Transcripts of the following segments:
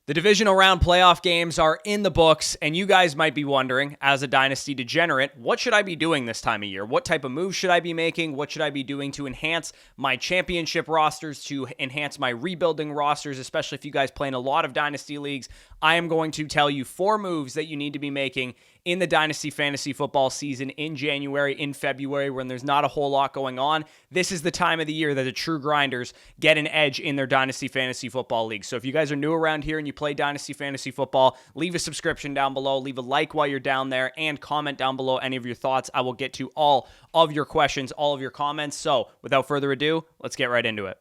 The divisional round playoff games are in the books, and you guys might be wondering, as a Dynasty degenerate, what should I be doing this time of year? What type of moves should I be making? What should I be doing to enhance my championship rosters, to enhance my rebuilding rosters, especially if you guys play in a lot of Dynasty leagues? I am going to tell you 4 moves that you need to be making in the Dynasty fantasy football season in January, in February, when there's not a whole lot going on. This is the time of the year that the true grinders get an edge in their Dynasty fantasy football league. So if you guys are new around here and you play Dynasty fantasy football, leave a subscription down below, leave a like while you're down there, and comment down below any of your thoughts. I will get to all of your questions, all of your comments. So without further ado, let's get right into it.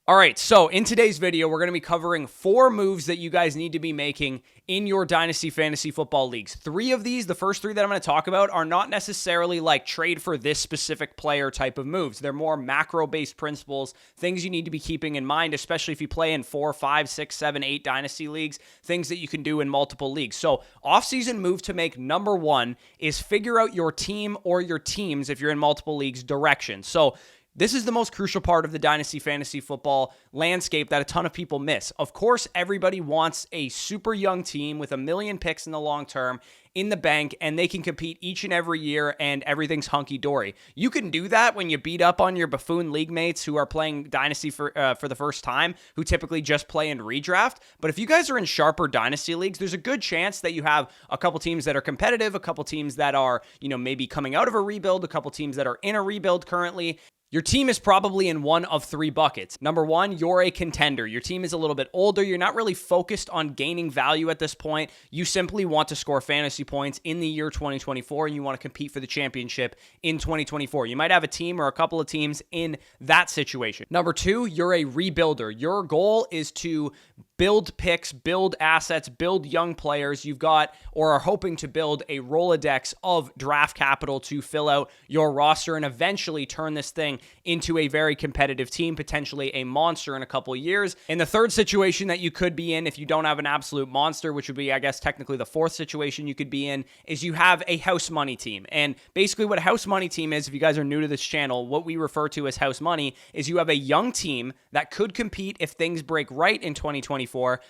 All right, so in today's video, we're going to be covering 4 moves that you guys need to be making in your Dynasty fantasy football leagues. 3 of these, the first 3 that I'm going to talk about, are not necessarily like trade for this specific player type of moves. They're more macro-based principles, things you need to be keeping in mind, especially if you play in 4, 5, 6, 7, 8 Dynasty leagues, things that you can do in multiple leagues. So off-season move to make number 1 is figure out your team or your teams, if you're in multiple leagues, direction. So this is the most crucial part of the Dynasty fantasy football landscape that a ton of people miss. Of course, everybody wants a super young team with 1 million picks in the long term in the bank, and they can compete each and every year, and everything's hunky-dory. You can do that when you beat up on your buffoon league mates who are playing Dynasty for the first time, who typically just play in redraft. But if you guys are in sharper Dynasty leagues, there's a good chance that you have a couple teams that are competitive, a couple teams that are, maybe coming out of a rebuild, a couple teams that are in a rebuild currently. Your team is probably in one of 3 buckets. Number 1, you're a contender. Your team is a little bit older. You're not really focused on gaining value at this point. You simply want to score fantasy points in the year 2024, and you want to compete for the championship in 2024. You might have a team or a couple of teams in that situation. Number 2, you're a rebuilder. Your goal is to build picks, build assets, build young players. You've got, or are hoping to build, a Rolodex of draft capital to fill out your roster and eventually turn this thing into a very competitive team, potentially a monster in a couple of years. And the third situation that you could be in, if you don't have an absolute monster, which would be, I guess, technically the 4th situation you could be in, is you have a house money team. And basically what a house money team is, if you guys are new to this channel, what we refer to as house money is you have a young team that could compete if things break right in 2024,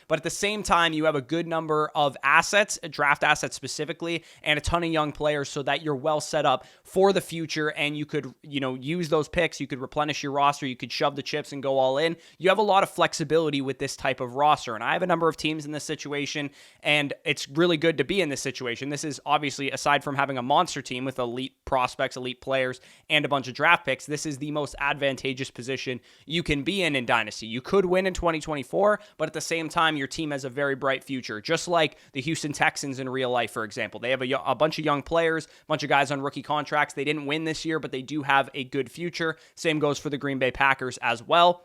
but at the same time, you have a good number of assets, draft assets specifically, and a ton of young players so that you're well set up for the future, and you could, use those picks, you could replenish your roster, you could shove the chips and go all in. You have a lot of flexibility with this type of roster, and I have a number of teams in this situation, and it's really good to be in this situation. This is obviously, aside from having a monster team with elite prospects, elite players, and a bunch of draft picks, this is the most advantageous position you can be in Dynasty. You could win in 2024, but at the same time, your team has a very bright future, just like the Houston Texans in real life, for example. They have a bunch of young players, a bunch of guys on rookie contracts. They didn't win this year, but they do have a good future. Same goes for the Green Bay Packers as well.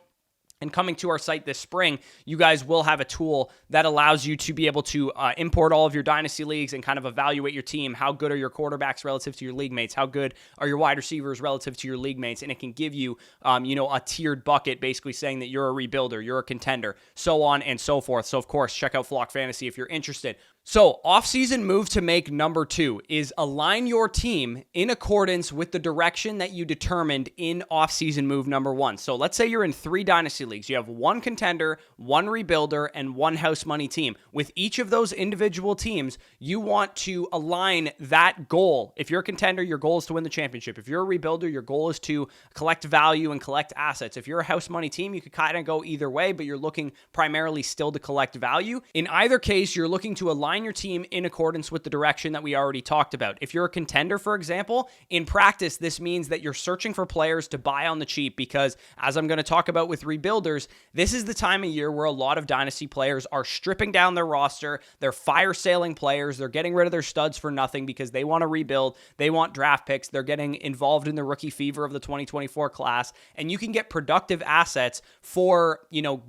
And coming to our site this spring, you guys will have a tool that allows you to be able to import all of your Dynasty leagues and kind of evaluate your team. How good are your quarterbacks relative to your league mates? How good are your wide receivers relative to your league mates? And it can give you, a tiered bucket, basically saying that you're a rebuilder, you're a contender, so on and so forth. So, of course, check out Flock Fantasy if you're interested. So, off-season move to make number 2 is align your team in accordance with the direction that you determined in off-season move number 1. So, let's say you're in 3 Dynasty leagues. You have 1 contender, 1 rebuilder, and 1 house money team. With each of those individual teams, you want to align that goal. If you're a contender, your goal is to win the championship. If you're a rebuilder, your goal is to collect value and collect assets. If you're a house money team, you could kind of go either way, but you're looking primarily still to collect value. In either case, you're looking to align your team in accordance with the direction that we already talked about. If you're a contender, for example, in practice, this means that you're searching for players to buy on the cheap because, as I'm going to talk about with rebuilders, this is the time of year where a lot of Dynasty players are stripping down their roster. They're fire-sailing players. They're getting rid of their studs for nothing because they want to rebuild. They want draft picks. They're getting involved in the rookie fever of the 2024 class, and you can get productive assets for,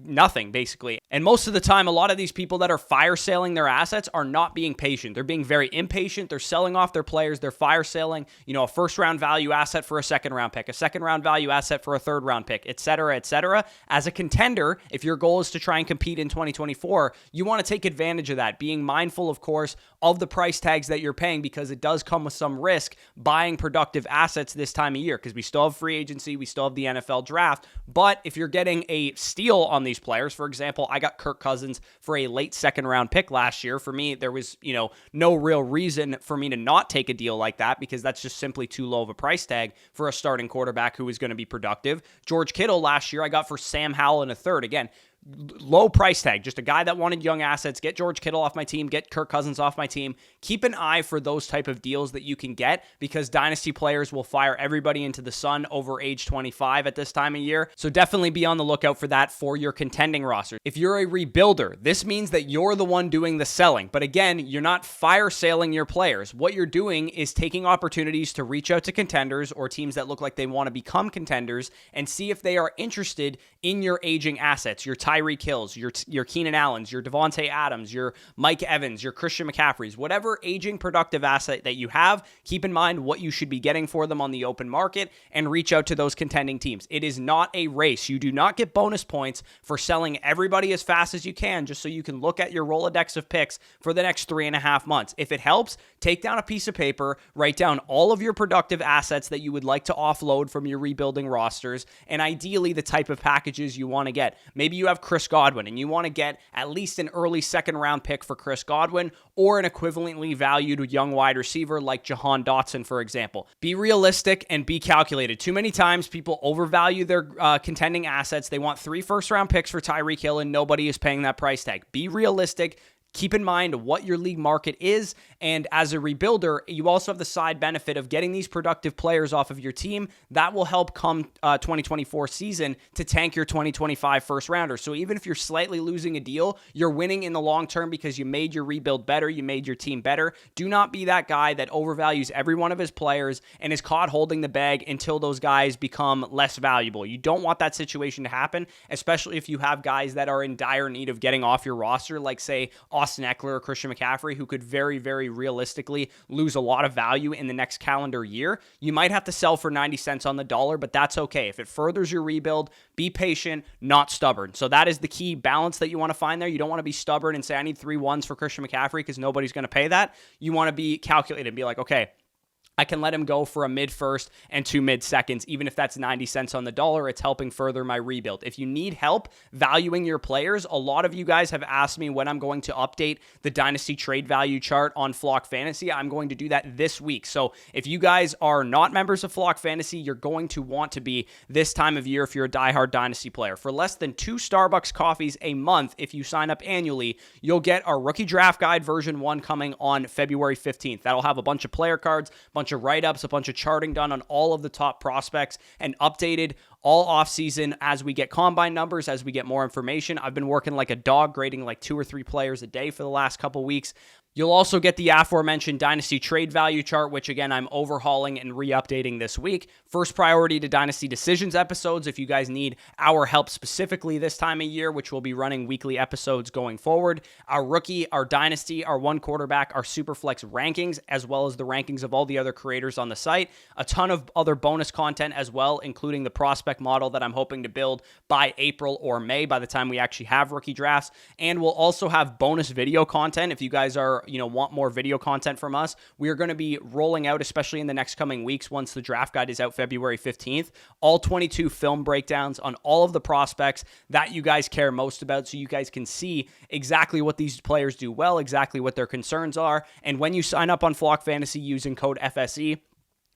nothing, basically. And most of the time, a lot of these people that are fire-sailing their assets are not being patient. They're being very impatient. They're selling off their players. They're fire selling, a first-round value asset for a second-round pick, a second-round value asset for a third-round pick, et cetera, et cetera. As a contender, if your goal is to try and compete in 2024, you want to take advantage of that, being mindful, of course, of the price tags that you're paying, because it does come with some risk buying productive assets this time of year, because we still have free agency, we still have the NFL draft. But if you're getting a steal on these players, for example, I got Kirk Cousins for a late second-round pick last year. For me, there was, no real reason for me to not take a deal like that, because that's just simply too low of a price tag for a starting quarterback who is going to be productive. George Kittle last year, I got for Sam Howell in a third. Again, low price tag, just a guy that wanted young assets. Get George Kittle off my team, get Kirk Cousins off my team. Keep an eye for those type of deals that you can get, because dynasty players will fire everybody into the sun over age 25 at this time of year. So definitely be on the lookout for that for your contending roster. If you're a rebuilder, this means that you're the one doing the selling. But again, you're not fire selling your players. What you're doing is taking opportunities to reach out to contenders or teams that look like they want to become contenders and see if they are interested in your aging assets, your Tyreek Hills, your Keenan Allens, your Devontae Adams, your Mike Evans, your Christian McCaffreys, whatever aging productive asset that you have, keep in mind what you should be getting for them on the open market and reach out to those contending teams. It is not a race. You do not get bonus points for selling everybody as fast as you can just so you can look at your Rolodex of picks for the next 3.5 months. If it helps, take down a piece of paper, write down all of your productive assets that you would like to offload from your rebuilding rosters, and ideally the type of packages you want to get. Maybe you have Chris Godwin and you want to get at least an early second-round pick for Chris Godwin, or an equivalently valued young wide receiver like Jahan Dotson, for example. Be realistic and be calculated. Too many times people overvalue their contending assets. They want 3 first-round picks for Tyreek Hill and nobody is paying that price tag. Be realistic. Keep in mind what your league market is, and as a rebuilder, you also have the side benefit of getting these productive players off of your team. That will help come 2024 season to tank your 2025 first rounder. So even if you're slightly losing a deal, you're winning in the long term because you made your rebuild better, you made your team better. Do not be that guy that overvalues every one of his players and is caught holding the bag until those guys become less valuable. You don't want that situation to happen, especially if you have guys that are in dire need of getting off your roster, like say Austin Eckler or Christian McCaffrey, who could very, very realistically lose a lot of value in the next calendar year. You might have to sell for 90 cents on the dollar, but that's okay. If it furthers your rebuild, be patient, not stubborn. So that is the key balance that you want to find there. You don't want to be stubborn and say, I need 3 ones for Christian McCaffrey because nobody's going to pay that. You want to be calculated and be like, okay, I can let him go for a mid-first and 2 mid-seconds, even if that's 90 cents on the dollar. It's helping further my rebuild. If you need help valuing your players, a lot of you guys have asked me when I'm going to update the Dynasty trade value chart on Flock Fantasy. I'm going to do that this week. So if you guys are not members of Flock Fantasy, you're going to want to be this time of year if you're a diehard Dynasty player. For less than 2 Starbucks coffees a month, if you sign up annually, you'll get our Rookie Draft Guide version 1 coming on February 15th. That'll have a bunch of player cards, bunch of write-ups, a bunch of charting done on all of the top prospects, and updated all offseason as we get combine numbers, as we get more information. I've been working like a dog, grading like 2 or 3 players a day for the last couple weeks. You'll also get the aforementioned Dynasty trade value chart, which again, I'm overhauling and re-updating this week. First priority to Dynasty Decisions episodes if you guys need our help specifically this time of year, which we'll be running weekly episodes going forward. Our rookie, our Dynasty, our one quarterback, our Superflex rankings, as well as the rankings of all the other creators on the site. A ton of other bonus content as well, including the prospect model that I'm hoping to build by April or May by the time we actually have rookie drafts. And we'll also have bonus video content if you guys are want more video content from us. We are going to be rolling out, especially in the next coming weeks, once the draft guide is out February 15th, all 22 film breakdowns on all of the prospects that you guys care most about, so you guys can see exactly what these players do well, exactly what their concerns are. And when you sign up on Flock Fantasy using code FSE,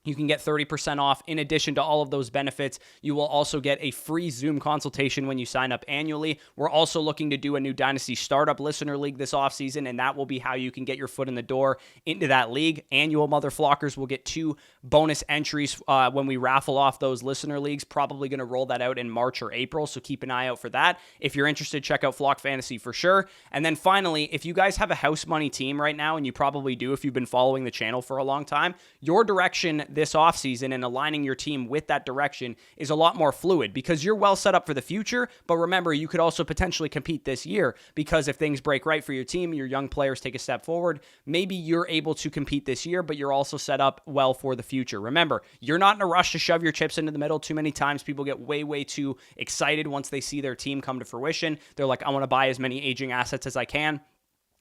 you can get 30% off. In addition to all of those benefits, you will also get a free Zoom consultation when you sign up annually. We're also looking to do a new Dynasty Startup Listener League this offseason, and that will be how you can get your foot in the door into that league. Annual Mother Flockers will get 2 bonus entries when we raffle off those Listener Leagues. Probably going to roll that out in March or April, so keep an eye out for that. If you're interested, check out Flock Fantasy for sure. And then finally, if you guys have a house money team right now, and you probably do if you've been following the channel for a long time, your direction this offseason and aligning your team with that direction is a lot more fluid because you're well set up for the future. But remember, you could also potentially compete this year because if things break right for your team, your young players take a step forward, maybe you're able to compete this year, but you're also set up well for the future. Remember, you're not in a rush to shove your chips into the middle. Too many times people get way too excited once they see their team come to fruition. They're like, I want to buy as many aging assets as I can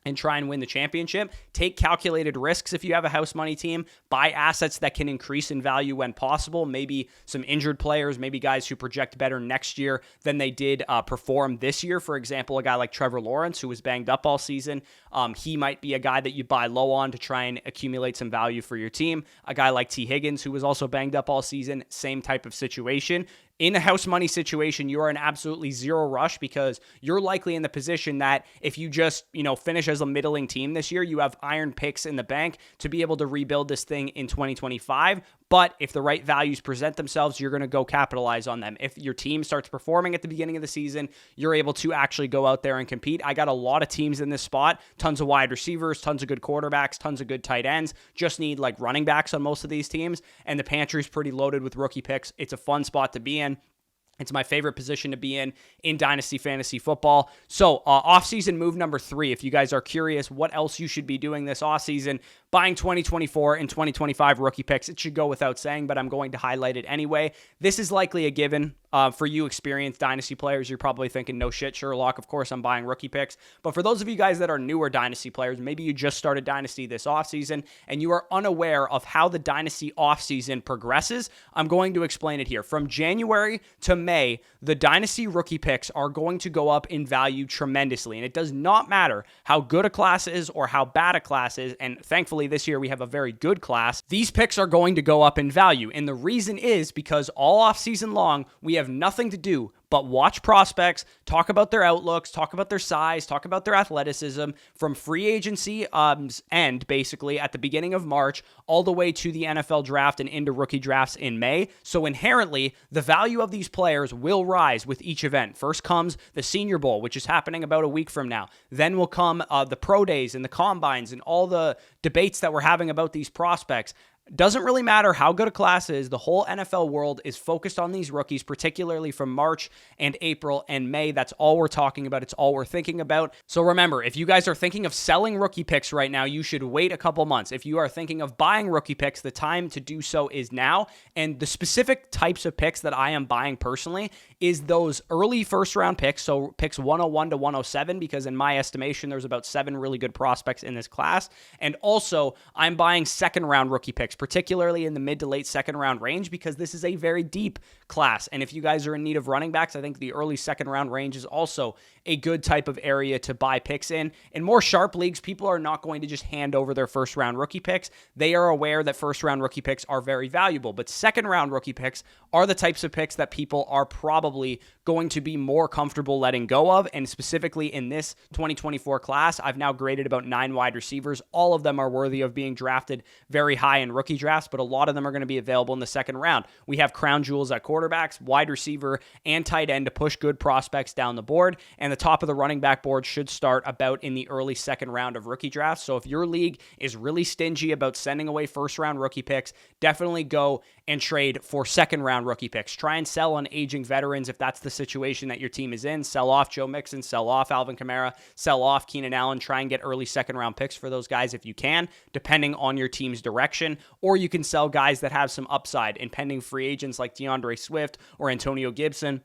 and try and win the championship. Take calculated risks if you have a house money team. Buy assets that can increase in value when possible. Maybe some injured players, maybe guys who project better next year than they did perform this year. For example, a guy like Trevor Lawrence, who was banged up all season. He might be a guy that you buy low on to try and accumulate some value for your team. A guy like T. Higgins, who was also banged up all season, same type of situation. In a house money situation, you are in absolutely zero rush because you're likely in the position that if you just, finish as a middling team this year, you have iron picks in the bank to be able to rebuild this thing in 2025. But if the right values present themselves, you're going to go capitalize on them. If your team starts performing at the beginning of the season, you're able to actually go out there and compete. I got a lot of teams in this spot, tons of wide receivers, tons of good quarterbacks, tons of good tight ends. Just need like running backs on most of these teams. And the pantry's pretty loaded with rookie picks. It's a fun spot to be in. It's my favorite position to be in Dynasty Fantasy Football. So offseason move number 3, if you guys are curious what else you should be doing this offseason, buying 2024 and 2025 rookie picks. It should go without saying, but I'm going to highlight it anyway. This is likely a given. For you experienced Dynasty players, you're probably thinking, no shit, Sherlock, of course I'm buying rookie picks. But for those of you guys that are newer Dynasty players, maybe you just started Dynasty this offseason and you are unaware of how the Dynasty offseason progresses, I'm going to explain it here. From January to May, the Dynasty rookie picks are going to go up in value tremendously. And it does not matter how good a class is or how bad a class is. And thankfully this year we have a very good class. These picks are going to go up in value. And the reason is because all offseason long, we have nothing to do but watch prospects, talk about their outlooks, talk about their size, talk about their athleticism from free agency end, basically, at the beginning of March, all the way to the NFL draft and into rookie drafts in May. So inherently, the value of these players will rise with each event. First comes the Senior Bowl, which is happening about a week from now. Then will come the pro days and the combines and all the debates that we're having about these prospects. Doesn't really matter how good a class is. The whole NFL world is focused on these rookies, particularly from March and April and May. That's all we're talking about. It's all we're thinking about. So remember, if you guys are thinking of selling rookie picks right now, you should wait a couple months. If you are thinking of buying rookie picks, the time to do so is now. And the specific types of picks that I am buying personally is those early first round picks. So picks 101 to 107, because in my estimation, there's about 7 really good prospects in this class. And also I'm buying second round rookie picks, particularly in the mid to late second round range, because this is a very deep class. And if you guys are in need of running backs, I think the early second round range is also a good type of area to buy picks in. In more sharp leagues, people are not going to just hand over their first round rookie picks. They are aware that first round rookie picks are very valuable, but second round rookie picks are the types of picks that people are probably going to be more comfortable letting go of. And specifically in this 2024 class, I've now graded about 9 wide receivers. All of them are worthy of being drafted very high in rookie drafts, but a lot of them are going to be available in the second round. We have crown jewels at quarterbacks, wide receiver, and tight end to push good prospects down the board. And the top of the running back board should start about in the early second round of rookie drafts. So if your league is really stingy about sending away first round rookie picks, definitely go and trade for second round rookie picks. Try and sell on aging veterans if that's the situation that your team is in. Sell off Joe Mixon, sell off Alvin Kamara, sell off Keenan Allen. Try and get early second round picks for those guys if you can, depending on your team's direction. Or you can sell guys that have some upside in pending free agents like DeAndre Swift or Antonio Gibson.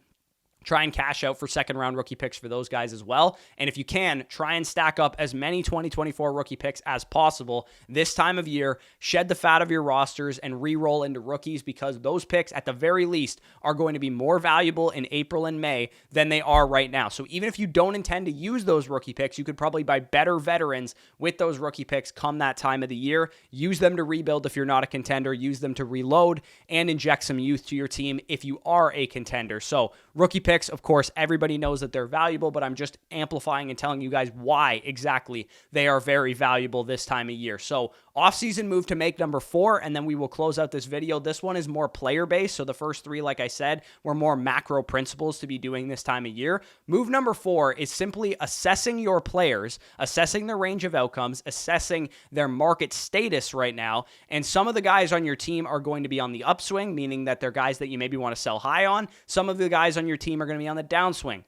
Try and cash out for second round rookie picks for those guys as well. And if you can, try and stack up as many 2024 rookie picks as possible this time of year. Shed the fat of your rosters and re-roll into rookies, because those picks at the very least are going to be more valuable in April and May than they are right now. So even if you don't intend to use those rookie picks, you could probably buy better veterans with those rookie picks come that time of the year. Use them to rebuild if you're not a contender. Use them to reload and inject some youth to your team if you are a contender. So rookie picks picks, of course, everybody knows that they're valuable, but I'm just amplifying and telling you guys why exactly they are very valuable this time of year. So offseason move to make number 4, and then we will close out this video. This one is more player-based, so the first 3, like I said, were more macro principles to be doing this time of year. Move number 4 is simply assessing your players, assessing their range of outcomes, assessing their market status right now, and some of the guys on your team are going to be on the upswing, meaning that they're guys that you maybe want to sell high on. Some of the guys on your team are going to be on the downswing.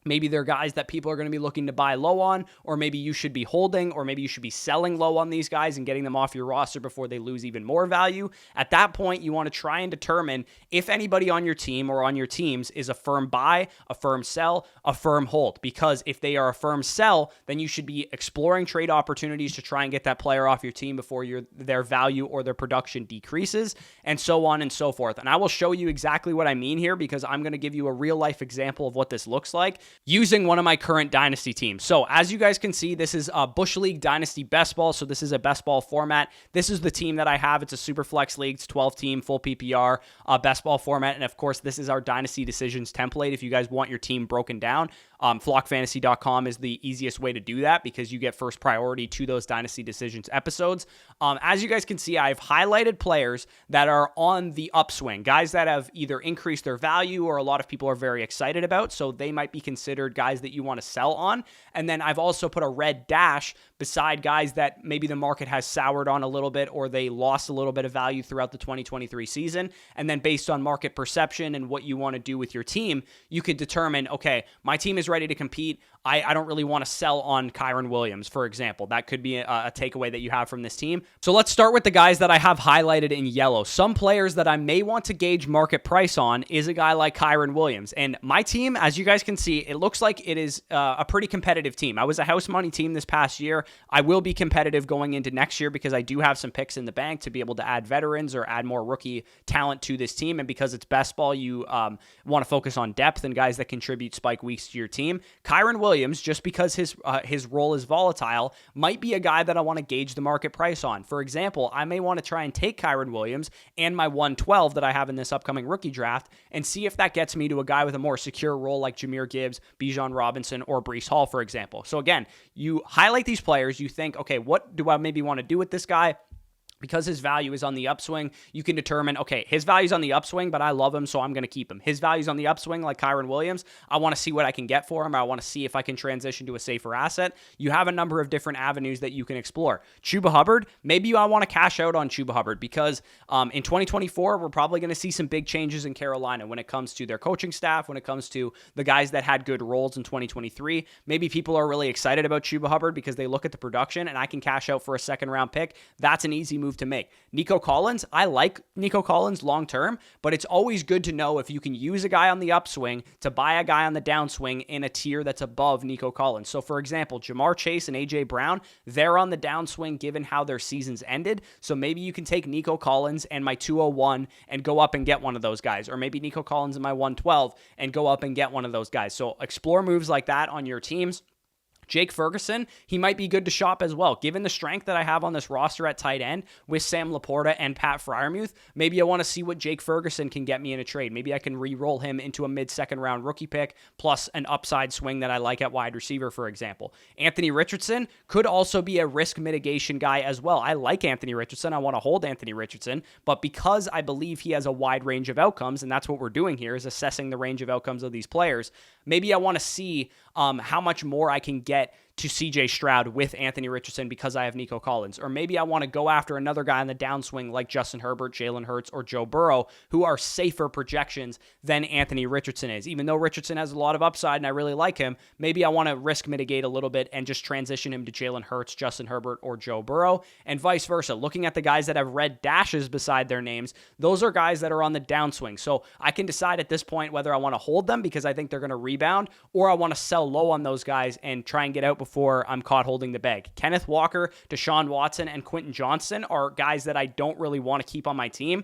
Maybe they're guys that people are going to be looking to buy low on, or maybe you should be holding, or maybe you should be selling low on these guys and getting them off your roster before they lose even more value. At that point, you want to try and determine if anybody on your team or on your teams is a firm buy, a firm sell, a firm hold. Because if they are a firm sell, then you should be exploring trade opportunities to try and get that player off your team before their value or their production decreases, and so on and so forth. And I will show you exactly what I mean here, because I'm going to give you a real life example of what this looks like using one of my current Dynasty teams. So as you guys can see, this is a Bush League Dynasty Best Ball. So this is a Best Ball format. This is the team that I have. It's a Super Flex League. It's 12-team, full PPR, Best Ball format. And of course, this is our Dynasty Decisions template. If you guys want your team broken down, flockfantasy.com is the easiest way to do that, because you get first priority to those Dynasty Decisions episodes. As you guys can see, I've highlighted players that are on the upswing, guys that have either increased their value or a lot of people are very excited about, so they might be considered guys that you want to sell on. And then I've also put a red dash beside guys that maybe the market has soured on a little bit, or they lost a little bit of value throughout the 2023 season. And then based on market perception and what you want to do with your team, you could determine, okay, my team is ready to compete. I don't really want to sell on Kyren Williams, for example. That could be a takeaway that you have from this team. So let's start with the guys that I have highlighted in yellow. Some players that I may want to gauge market price on is a guy like Kyren Williams. And my team, as you guys can see, it looks like it is a pretty competitive team. I was a house money team this past year. I will be competitive going into next year, because I do have some picks in the bank to be able to add veterans or add more rookie talent to this team. And because it's best ball, you want to focus on depth and guys that contribute spike weeks to your team. Kyren Williams, just because his role is volatile, might be a guy that I want to gauge the market price on. For example, I may want to try and take Kyren Williams and my 112 that I have in this upcoming rookie draft and see if that gets me to a guy with a more secure role like Jahmyr Gibbs, Bijan Robinson, or Breece Hall, for example. So again, you highlight these players, you think, okay, what do I maybe want to do with this guy? Because his value is on the upswing, you can determine, okay, his value's on the upswing, but I love him, so I'm going to keep him. His value's on the upswing, like Kyren Williams. I want to see what I can get for him. I want to see if I can transition to a safer asset. You have a number of different avenues that you can explore. Chuba Hubbard, maybe I want to cash out on Chuba Hubbard, because in 2024, we're probably going to see some big changes in Carolina when it comes to their coaching staff, when it comes to the guys that had good roles in 2023. Maybe people are really excited about Chuba Hubbard because they look at the production, and I can cash out for a second-round pick. That's an easy move to make. Nico Collins, I like Nico Collins long-term, but it's always good to know if you can use a guy on the upswing to buy a guy on the downswing in a tier that's above Nico Collins. So for example, Jamar Chase and AJ Brown, they're on the downswing given how their seasons ended. So maybe you can take Nico Collins and my 201 and go up and get one of those guys, or maybe Nico Collins and my 112 and go up and get one of those guys. So explore moves like that on your teams. Jake Ferguson, he might be good to shop as well. Given the strength that I have on this roster at tight end with Sam Laporta and Pat Freiermuth, maybe I want to see what Jake Ferguson can get me in a trade. Maybe I can re-roll him into a mid-second round rookie pick plus an upside swing that I like at wide receiver, for example. Anthony Richardson could also be a risk mitigation guy as well. I like Anthony Richardson. I want to hold Anthony Richardson, but because I believe he has a wide range of outcomes, and that's what we're doing here is assessing the range of outcomes of these players, maybe I want to see how much more I can get to CJ Stroud with Anthony Richardson because I have Nico Collins. Or maybe I want to go after another guy on the downswing like Justin Herbert, Jalen Hurts, or Joe Burrow, who are safer projections than Anthony Richardson is. Even though Richardson has a lot of upside and I really like him, maybe I want to risk mitigate a little bit and just transition him to Jalen Hurts, Justin Herbert, or Joe Burrow, and vice versa. Looking at the guys that have red dashes beside their names, those are guys that are on the downswing. So I can decide at this point whether I want to hold them because I think they're going to rebound, or I want to sell low on those guys and try and get out before I'm caught holding the bag. Kenneth Walker, Deshaun Watson, and Quentin Johnston are guys that I don't really want to keep on my team.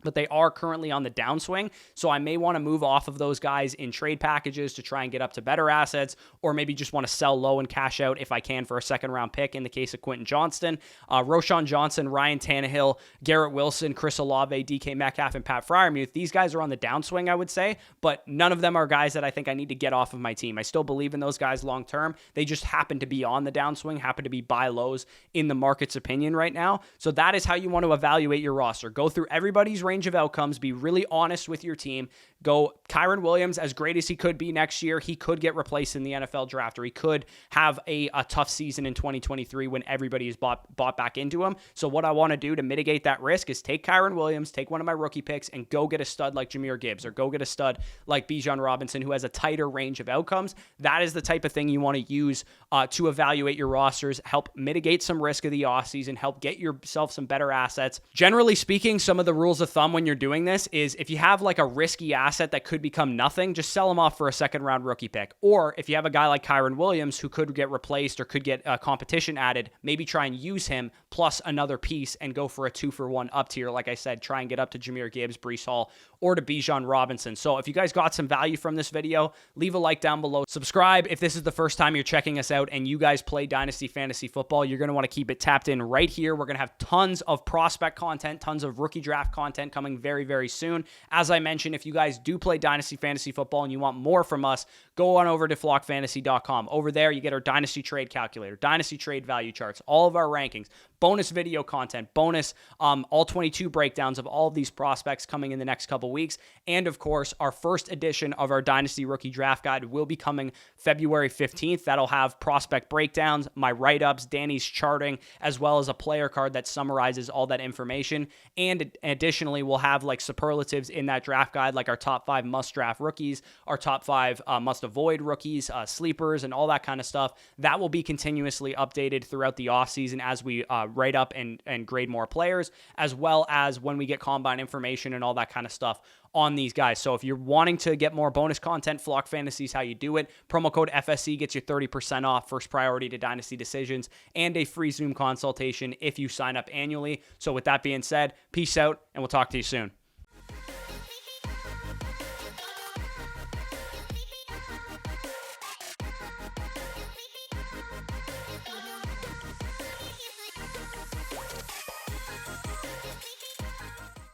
but they are currently on the downswing. So I may want to move off of those guys in trade packages to try and get up to better assets, or maybe just want to sell low and cash out if I can for a second round pick in the case of Quentin Johnston. Roshan Johnson, Ryan Tannehill, Garrett Wilson, Chris Olave, DK Metcalf, and Pat Freiermuth. These guys are on the downswing, I would say, but none of them are guys that I think I need to get off of my team. I still believe in those guys long term. They just happen to be on the downswing, happen to be buy lows in the market's opinion right now. So that is how you want to evaluate your roster. Go through everybody's range of outcomes, be really honest with your team. Go Kyren Williams, as great as he could be next year, he could get replaced in the NFL draft, or he could have a tough season in 2023 when everybody is bought back into him. So what I want to do to mitigate that risk is take Kyren Williams, take one of my rookie picks, and go get a stud like Jahmyr Gibbs, or go get a stud like Bijan Robinson, who has a tighter range of outcomes. That is the type of thing you want to use to evaluate your rosters, help mitigate some risk of the offseason, help get yourself some better assets. Generally speaking, some of the rules of thumb when you're doing this is if you have like a risky asset that could become nothing, just sell them off for a second round rookie pick. Or if you have a guy like Kyren Williams who could get replaced or could get competition added, maybe try and use him plus another piece and go for a 2-for-1 up tier. Like I said, try and get up to Jahmyr Gibbs, Breece Hall, or to Bijan Robinson. So if you guys got some value from this video, leave a like down below. Subscribe if this is the first time you're checking us out and you guys play Dynasty Fantasy Football. You're going to want to keep it tapped in right here. We're going to have tons of prospect content, tons of rookie draft content coming very, very soon. As I mentioned, if you guys do play Dynasty Fantasy Football and you want more from us, go on over to flockfantasy.com. Over there, you get our Dynasty Trade Calculator, Dynasty Trade Value Charts, all of our rankings, bonus video content, bonus all 22 breakdowns of all of these prospects coming in the next couple weeks. And of course, our first edition of our Dynasty Rookie Draft Guide will be coming February 15th. That'll have prospect breakdowns, my write-ups, Danny's charting, as well as a player card that summarizes all that information. And additionally, we'll have like superlatives in that draft guide, like our top 5 must-draft rookies, our top 5 must-avoid rookies, sleepers, and all that kind of stuff. That will be continuously updated throughout the offseason as we write up and grade more players, as well as when we get combine information and all that kind of stuff on these guys. So if you're wanting to get more bonus content, Flock Fantasy is how you do it. Promo code FSC gets you 30% off, first priority to Dynasty decisions, and a free Zoom consultation if you sign up annually. So with that being said, peace out, and we'll talk to you soon.